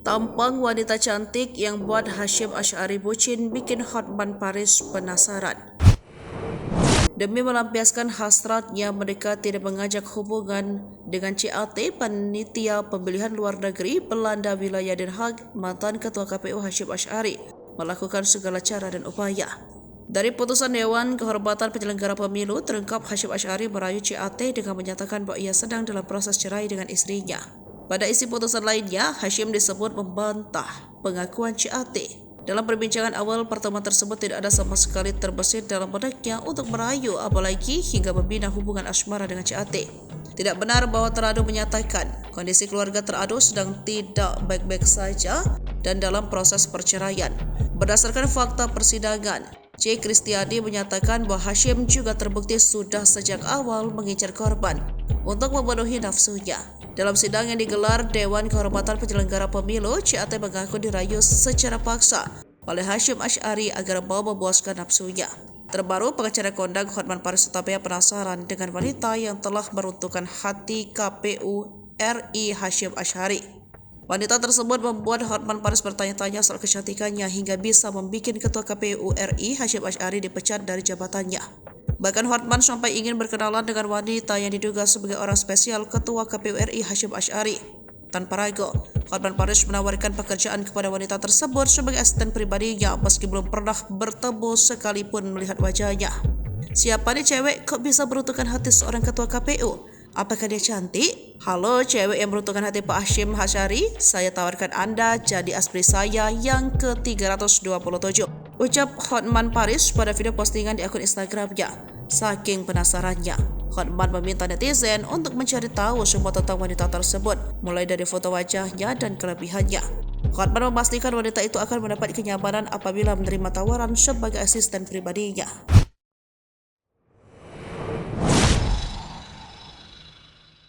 Tampang wanita cantik yang buat Hasyim Asy'ari bucin bikin Hotman Paris penasaran. Demi melampiaskan hasratnya, mereka tidak mengajak hubungan dengan CAT, panitia pemilihan luar negeri Belanda wilayah Den Haag. Mantan Ketua KPU Hasyim Asy'ari melakukan segala cara dan upaya. Dari putusan Dewan Kehormatan Penyelenggara Pemilu, terungkap Hasyim Asy'ari merayu CAT dengan menyatakan bahwa ia sedang dalam proses cerai dengan istrinya. Pada isi putusan lainnya, Hasyim disebut membantah pengakuan CAT. Dalam perbincangan awal, pertemuan tersebut tidak ada sama sekali terbesit dalam benaknya untuk merayu, apalagi hingga membina hubungan asmara dengan CAT. Tidak benar bahwa teradu menyatakan kondisi keluarga teradu sedang tidak baik-baik saja dan dalam proses perceraian. Berdasarkan fakta persidangan, C. Kristiadi menyatakan bahwa Hasyim juga terbukti sudah sejak awal mengincar korban untuk memenuhi nafsunya. Dalam sidang yang digelar Dewan Kehormatan Penyelenggara Pemilu, CAT mengaku dirayu secara paksa oleh Hasyim Asy'ari agar mau memuaskan nafsunya. Terbaru, pengacara kondang Hotman Paris Hutapea penasaran dengan wanita yang telah meruntuhkan hati KPU RI Hasyim Asy'ari. Wanita tersebut membuat Hotman Paris bertanya-tanya soal kecantikannya hingga bisa membuat Ketua KPU RI Hasyim Asy'ari dipecat dari jabatannya. Bahkan Hotman sampai ingin berkenalan dengan wanita yang diduga sebagai orang spesial Ketua KPU RI Hasyim Asy'ari. Tanpa ragu, Hotman Paris menawarkan pekerjaan kepada wanita tersebut sebagai asisten pribadinya meski belum pernah bertemu sekalipun melihat wajahnya. Siapa nih cewek kok bisa meruntuhkan hati seorang Ketua KPU? Apakah dia cantik? Halo cewek yang meruntuhkan hati Pak Hasyim Asy'ari, saya tawarkan Anda jadi aspri saya yang ke-327. Ucap Hotman Paris pada video postingan di akun Instagramnya. Saking penasarannya, Hotman meminta netizen untuk mencari tahu semua tentang wanita tersebut, mulai dari foto wajahnya dan kelebihannya. Hotman memastikan wanita itu akan mendapat kenyamanan apabila menerima tawaran sebagai asisten pribadinya.